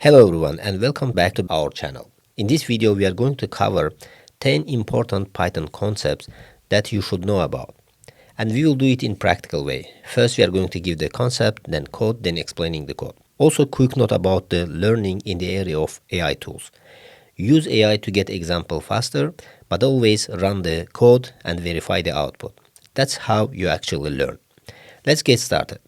Hello everyone and welcome back to our channel. In this video we are going to cover 10 important Python concepts that you should know about. And we will do it in practical way. First we are going to give the concept, then code, then explaining the code. Also quick note about the learning in the area of AI tools. Use AI to get example faster, but always run the code and verify the output. That's how you actually learn. Let's get started.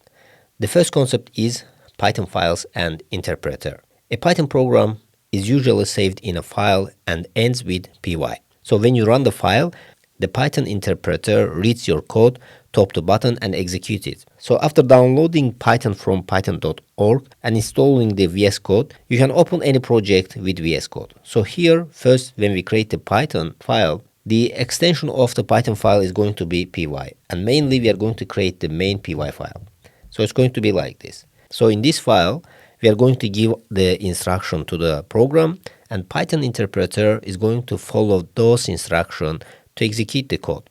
The first concept is Python files and interpreter. A Python program is usually saved in a file and ends with py. So when you run the file, the Python interpreter reads your code top to bottom and executes it. So after downloading Python from python.org and installing the VS Code, you can open any project with VS Code. So here, first, when we create the Python file, the extension of the Python file is going to be py. And mainly we are going to create the main py file. So it's going to be like this. So in this file, we are going to give the instruction to the program, and Python interpreter is going to follow those instructions to execute the code.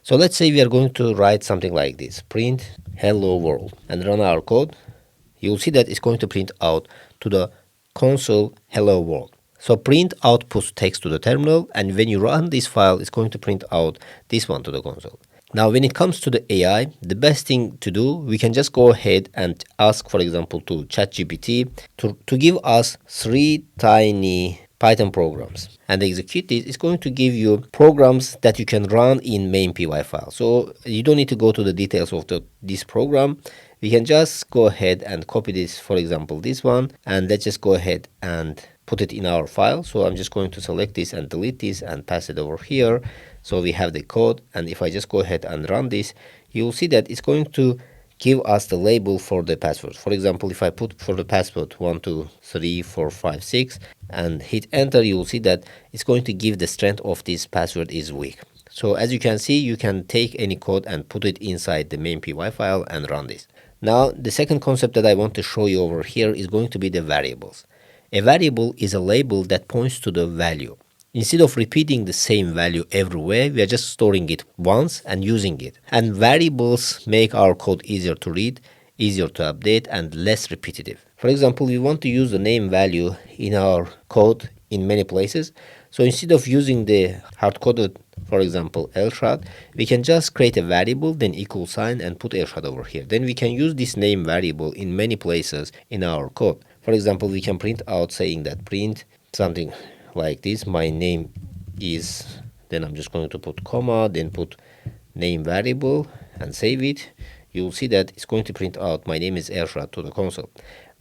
So let's say we are going to write something like this, print hello world, and run our code. You'll see that it's going to print out to the console hello world. So print outputs text to the terminal, and when you run this file, it's going to print out this one to the console. Now, when it comes to the AI, the best thing to do, we can just go ahead and ask, for example, to ChatGPT to give us 3 tiny Python programs. And execute it. It's going to give you programs that you can run in main py file. So you don't need to go to the details of this program. We can just go ahead and copy this, for example, this one, and let's just go ahead and put it in our file. So I'm just going to select this and delete this and pass it over here. So we have the code, and if I just go ahead and run this, you'll see that it's going to give us the label for the password. For example, if I put for the password 1, 2, 3, 4, 5, 6 and hit enter, you'll see that it's going to give the strength of this password is weak. So as you can see, you can take any code and put it inside the main py file and run this. Now, the second concept that I want to show you over here is going to be the variables. A variable is a label that points to the value. Instead of repeating the same value everywhere, we are just storing it once and using it. And variables make our code easier to read, easier to update, and less repetitive. For example, we want to use the name value in our code in many places. So instead of using the hard-coded, for example, Elshad, we can just create a variable, then equal sign, and put Elshad over here. Then we can use this name variable in many places in our code. For example, we can print out saying that print something like this, my name is, then I'm just going to put comma, then put name variable and save it. You'll see that it's going to print out my name is Elshad to the console.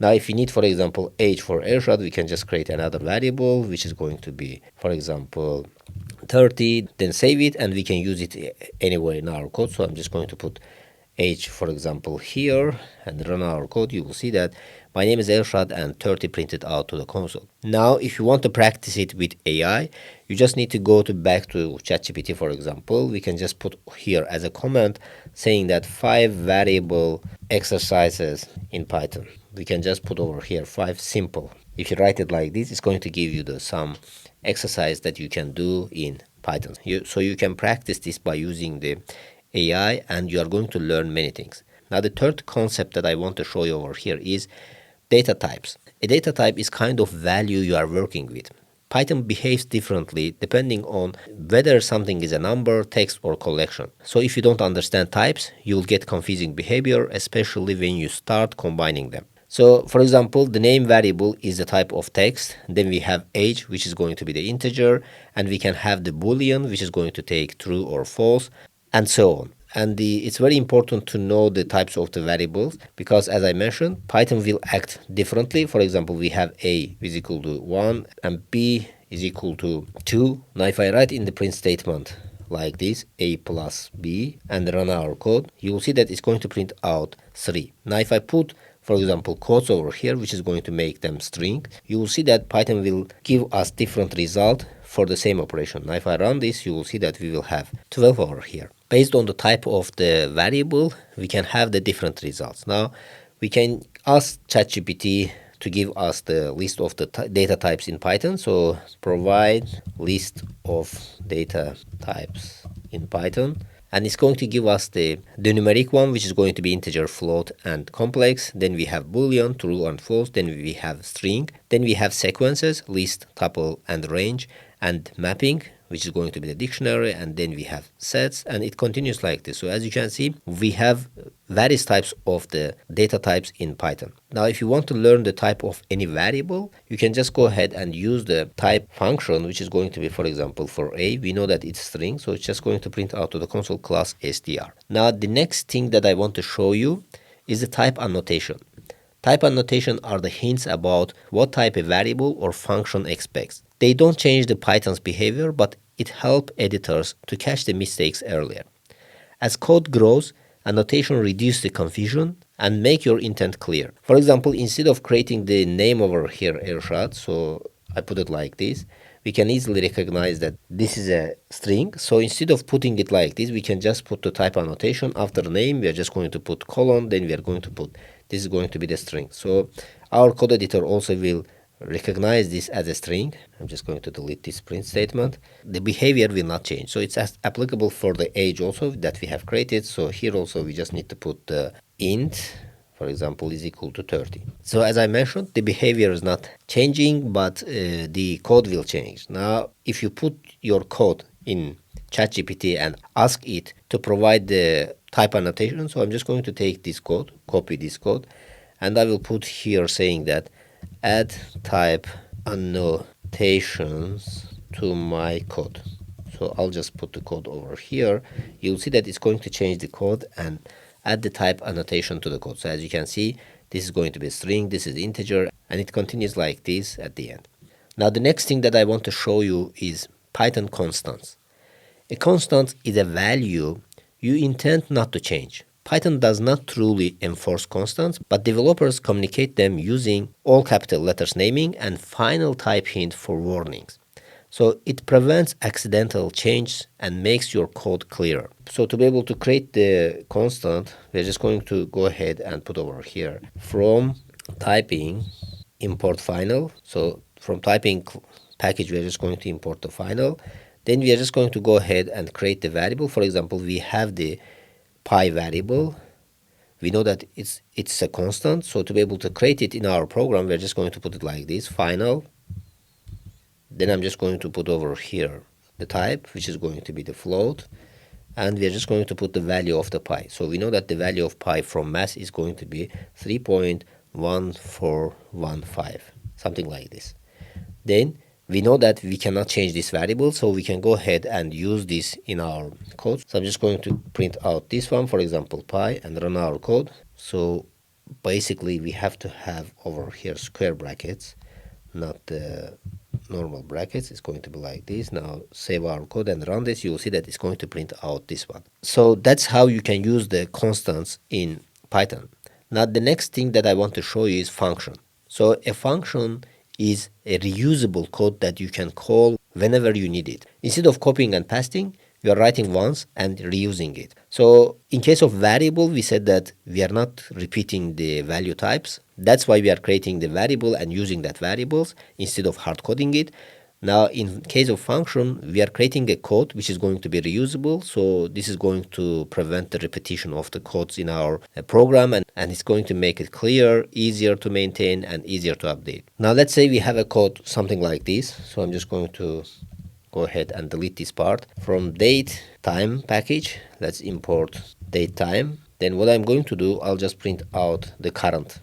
Now if you need, for example, age for Elshad, we can just create another variable which is going to be, for example, 30, then save it, and we can use it anywhere in our code. So I'm just going to put age, for example, here and run our code. You will see that my name is Elshad and 30 printed out to the console. Now, if you want to practice it with AI, you just need to go back to ChatGPT, for example. We can just put here as a comment saying that 5 variable exercises in Python. We can just put over here 5 simple. If you write it like this, it's going to give you some exercise that you can do in Python. So you can practice this by using the AI, and you are going to learn many things. Now, the third concept that I want to show you over here is data types. A data type is kind of value you are working with. Python behaves differently depending on whether something is a number, text, or collection. So if you don't understand types, you'll get confusing behavior, especially when you start combining them. So, for example, the name variable is the type of text. Then we have age, which is going to be the integer, and we can have the boolean, which is going to take true or false, and so on. And it's very important to know the types of the variables, because as I mentioned, Python will act differently. For example, we have a is equal to 1 and b is equal to 2. Now if I write in the print statement like this, a plus b, and run our code, you will see that it's going to print out 3. Now if I put, for example, quotes over here, which is going to make them string, you will see that Python will give us different result for the same operation. Now if I run this, you will see that we will have 12 over here. Based on the type of the variable, we can have the different results. Now we can ask ChatGPT to give us the list of the data types in Python. So provide list of data types in Python, and it's going to give us the numeric one, which is going to be integer, float, and complex. Then we have boolean, true and false. Then we have string. Then we have sequences, list, tuple, and range, and mapping, which is going to be the dictionary, and then we have sets, and it continues like this. So as you can see, we have various types of the data types in Python. Now if you want to learn the type of any variable, you can just go ahead and use the type function, which is going to be, for example, for a, we know that it's string, so it's just going to print out to the console class str. Now the next thing that I want to show you is the type annotation. Type annotation are the hints about what type a variable or function expects. They don't change the Python's behavior, but it helps editors to catch the mistakes earlier. As code grows, annotation reduces the confusion and make your intent clear. For example, instead of creating the name over here, Ershad, so I put it like this, we can easily recognize that this is a string. So instead of putting it like this, we can just put the type annotation after the name. We are just going to put colon, then we are going to put, this is going to be the string. So our code editor also will recognize this as a string. I'm just going to delete this print statement. The behavior will not change. So it's as applicable for the age also that we have created. So here also we just need to put the int, for example, is equal to 30. So as I mentioned, the behavior is not changing, but the code will change. Now, if you put your code in ChatGPT and ask it to provide the type annotation, so I'm just going to take this code, copy this code, and I will put here saying that add type annotations to my code. So I'll just put the code over here. You'll see that it's going to change the code and add the type annotation to the code. So as you can see, this is going to be a string, this is integer, and it continues like this at the end. Now the next thing that I want to show you is Python constants. A constant is a value you intend not to change. Python does not truly enforce constants, but developers communicate them using all capital letters naming and final type hint for warnings. So it prevents accidental change and makes your code clearer. So to be able to create the constant, we're just going to go ahead and put over here from typing import final. So from typing package, we're just going to import the final. Then we are just going to go ahead and create the variable. For example, we have the pi variable. We know that it's a constant. So to be able to create it in our program, we're just going to put it like this, final. Then I'm just going to put over here the type, which is going to be the float. And we're just going to put the value of the pi. So we know that the value of pi from math is going to be 3.1415, something like this. Then we know that we cannot change this variable, so we can go ahead and use this in our code. So I'm just going to print out this one, for example, pi, and run our code. So basically we have to have over here square brackets, not the normal brackets. It's going to be like this. Now save our code and run this. You will see that it's going to print out this one. So that's how you can use the constants in Python. Now the next thing that I want to show you is function. So a function is a reusable code that you can call whenever you need it. Instead of copying and pasting, you are writing once and reusing it. So in case of variable, we said that we are not repeating the value types. That's why we are creating the variable and using that variables instead of hard coding it. Now in case of function, we are creating a code which is going to be reusable. So this is going to prevent the repetition of the codes in our program, and it's going to make it clear, easier to maintain, and easier to update. Now let's say we have a code something like this. So I'm just going to go ahead and delete this part. From date time package, let's import date time. Then what I'm going to do, I'll just print out the current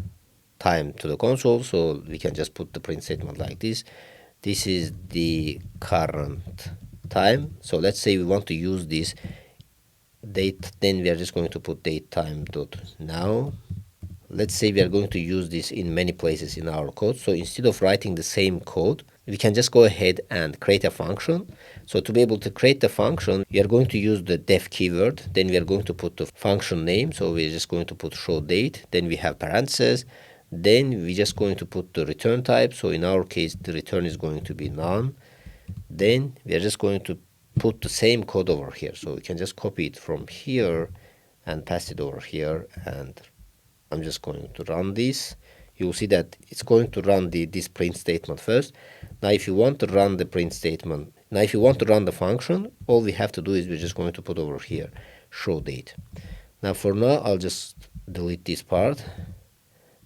time to the console. So we can just put the print statement like this. This is the current time. So let's say we want to use this date, then we are just going to put date time dot now. Let's say we are going to use this in many places in our code. So instead of writing the same code, we can just go ahead and create a function. So to be able to create the function, we are going to use the def keyword. Then we are going to put the function name. So we're just going to put show date. Then we have parentheses. Then we're just going to put the return type. So in our case, the return is going to be none. Then we are just going to put the same code over here. So we can just copy it from here and pass it over here. And I'm just going to run this. You'll see that it's going to run this print statement first. Now if you want to run the print statement, now if you want to run the function, all we have to do is we're just going to put over here show date. Now for now, I'll just delete this part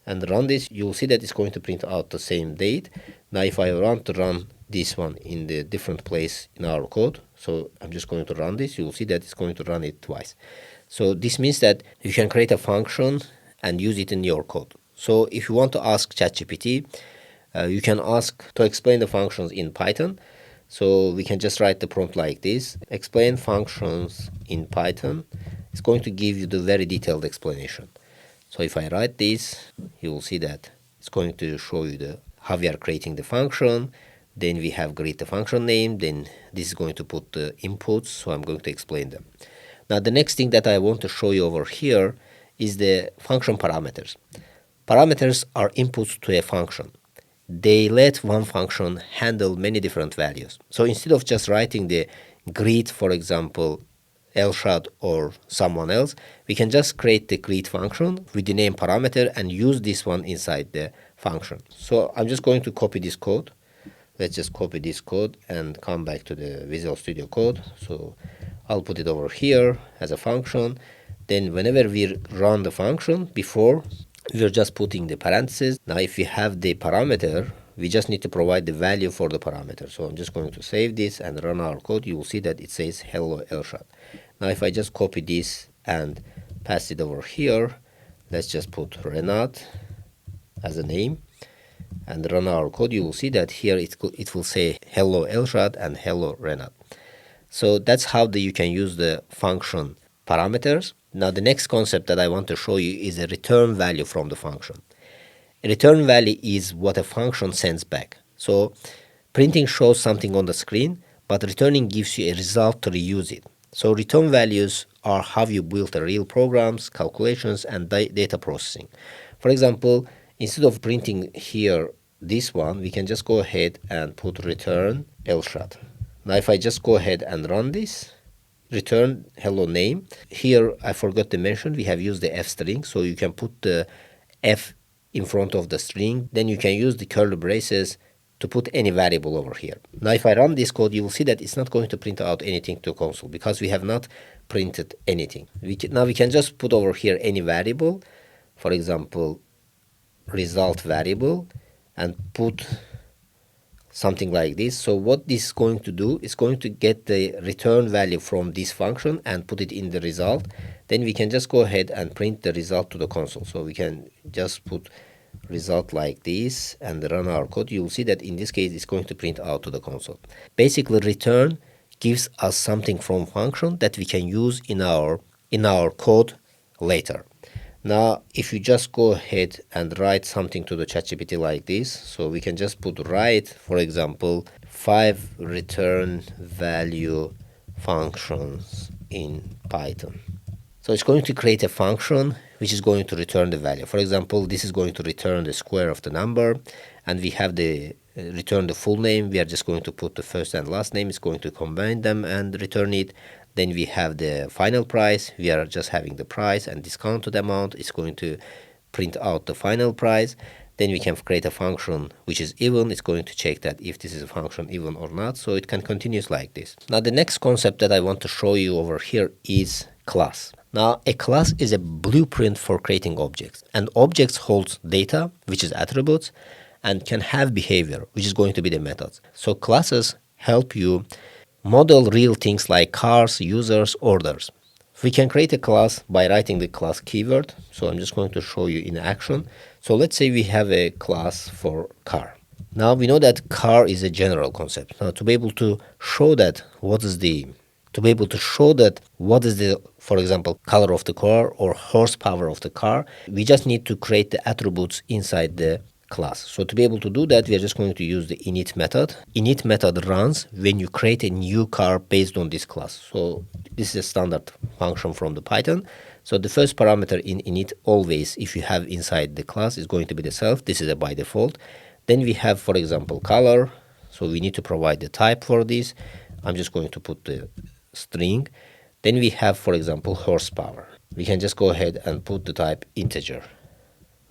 and run this. You'll see that it's going to print out the same date. Now if I want to run this one in the different place in our code, so I'm just going to run this, you'll see that it's going to run it twice. So this means that you can create a function and use it in your code. So if you want to ask ChatGPT, you can ask to explain the functions in Python. So we can just write the prompt like this: explain functions in Python. It's going to give you the very detailed explanation. So if I write this, you will see that it's going to show you how we are creating the function. Then we have create the function name. Then this is going to put the inputs. So I'm going to explain them. Now the next thing that I want to show you over here is the function parameters. Parameters are inputs to a function. They let one function handle many different values. So instead of just writing the greet, for example, Elshad or someone else, we can just create the greet function with the name parameter and use this one inside the function. So I'm just going to copy this code. Let's just copy this code and come back to the Visual Studio Code. So I'll put it over here as a function. Then whenever we run the function, before we're just putting the parentheses. Now if we have the parameter, we just need to provide the value for the parameter. So I'm just going to save this and run our code. You will see that it says hello Elshad. Now if I just copy this and pass it over here, let's just put Renat as a name and run our code. You will see that here it will say hello Elshad and hello Renat. So that's how you can use the function parameters. Now the next concept that I want to show you is a return value from the function. A return value is what a function sends back. So printing shows something on the screen, but returning gives you a result to reuse it. So return values are how you build the real programs, calculations, and data processing. For example, instead of printing here this one, we can just go ahead and put return Elshad. Now if I just go ahead and run this, return hello name. Here I forgot to mention we have used the f string, so you can put the f in front of the string. Then you can use the curly braces to put any variable over here. Now if I run this code, you will see that it's not going to print out anything to console because we have not printed anything. Now we can just put over here any variable, for example result variable, and put something like this. So what this is going to do is going to get the return value from this function and put it in the result. Then we can just go ahead and print the result to the console. So we can just put result like this and run our code. You'll see that in this case it's going to print out to the console. Basically return gives us something from function that we can use in our code later. Now if you just go ahead and write something to the ChatGPT like this, so we can just put write, for example, 5 return value functions in Python. So it's going to create a function which is going to return the value. For example, this is going to return the square of the number, and we have the return the full name. We are just going to put the first and last name. It's going to combine them and return it. Then we have the final price. We are just having the price and discounted amount. It's going to print out the final price. Then we can create a function which is even. It's going to check that if this is a function even or not. So it can continue like this. Now the next concept that I want to show you over here is class. Now a class is a blueprint for creating objects. And objects holds data, which is attributes, and can have behavior, which is going to be the methods. So classes help you model real things like cars, users, orders. We can create a class by writing the class keyword. So I'm just going to show you in action. So let's say we have a class for car. Now we know that car is a general concept. Now to be able to show that what is the, for example, color of the car or horsepower of the car, we just need to create the attributes inside the class. So to be able to do that, we are just going to use the init method. Init method runs when you create a new car based on this class. So this is a standard function from the Python. So the first parameter in init always, if you have inside the class, is going to be the self. This is a by default. Then we have, for example, color. So we need to provide the type for this. I'm just going to put the string. Then we have, for example, horsepower. We can just go ahead and put the type integer.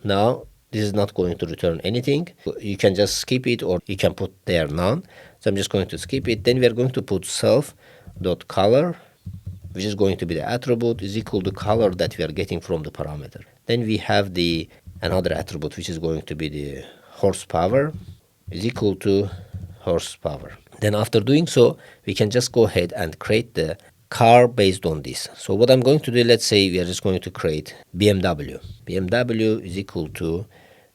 Now this is not going to return anything. You can just skip it, or you can put there none. So I'm just going to skip it. Then we are going to put self.color which is going to be the attribute, is equal to color that we are getting from the parameter. Then we have the another attribute, which is going to be the horsepower, is equal to horsepower. Then after doing so, we can just go ahead and create the car based on this. So what I'm going to do, let's say we are just going to create BMW. BMW is equal to,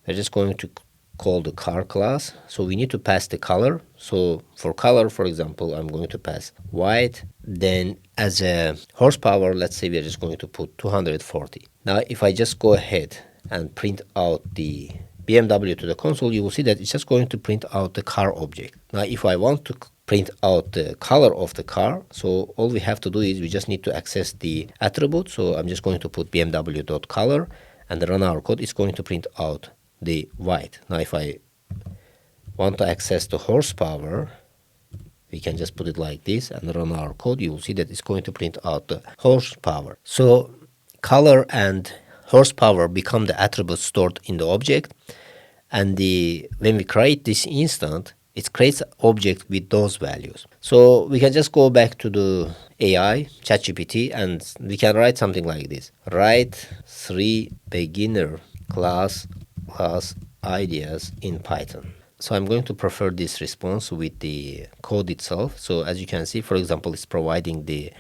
we're just going to call the car class. So we need to pass the color. So for color, for example, I'm going to pass white. Then as a horsepower, let's say we're just going to put 240. Now if I just go ahead and print out the BMW to the console, you will see that it's just going to print out the car object. Now if I want to print out the color of the car, so all we have to do is we just need to access the attribute. So I'm just going to put bmw.color and run our code. It's going to print out the white. Now if I want to access the horsepower, we can just put it like this and run our code. You will see that it's going to print out the horsepower. So color and horsepower become the attributes stored in the object, and when we create this instant, it creates an object with those values. So we can just go back to the AI, ChatGPT, and we can write something like this. Write 3 beginner class ideas in Python. So I'm going to prefer this response with the code itself. So as you can see, for example, it's providing the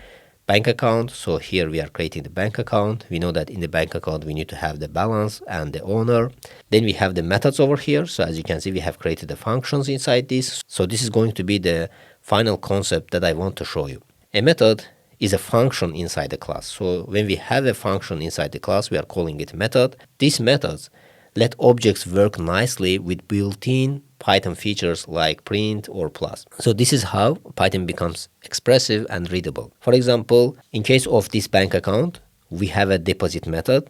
bank account. So here we are creating the bank account. We know that in the bank account we need to have the balance and the owner. Then we have the methods over here. So as you can see, we have created the functions inside this. So this is going to be the final concept that I want to show you. A method is a function inside the class. So when we have a function inside the class, we are calling it method. These methods let objects work nicely with built-in Python features like print or plus. So this is how Python becomes expressive and readable. For example, in case of this bank account, we have a deposit method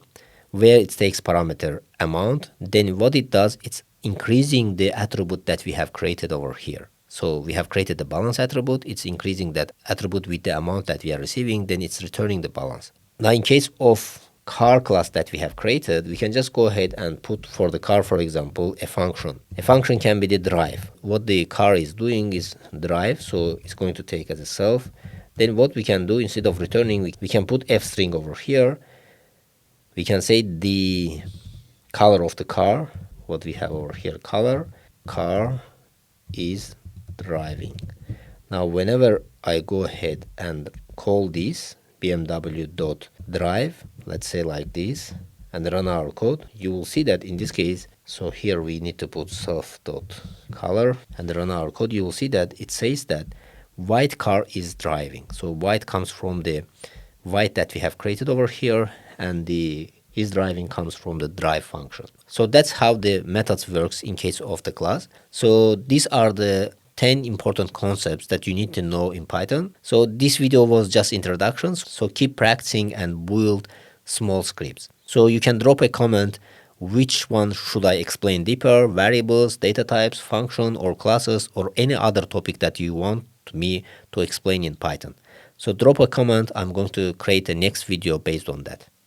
where it takes parameter amount. Then what it does, it's increasing the attribute that we have created over here. So we have created the balance attribute. It's increasing that attribute with the amount that we are receiving. Then it's returning the balance. Now in case of car class that we have created, we can just go ahead and put for the car, for example, a function. A function can be the drive. What the car is doing is drive, so it's going to take as a self. Then what we can do, instead of returning, we can put f string over here. We can say the color of the car, what we have over here, color, car is driving. Now whenever I go ahead and call this bmw.drive, let's say like this, and run our code, you will see that in this case, so here we need to put self.color and run our code. You will see that it says that white car is driving. So white comes from the white that we have created over here, and the is driving comes from the drive function. So that's how the methods works in case of the class. So these are the 10 important concepts that you need to know in Python. So this video was just introductions. So keep practicing and build small scripts. So you can drop a comment, which one should I explain deeper, variables, data types, function or classes, or any other topic that you want me to explain in Python. So drop a comment. I'm going to create a next video based on that.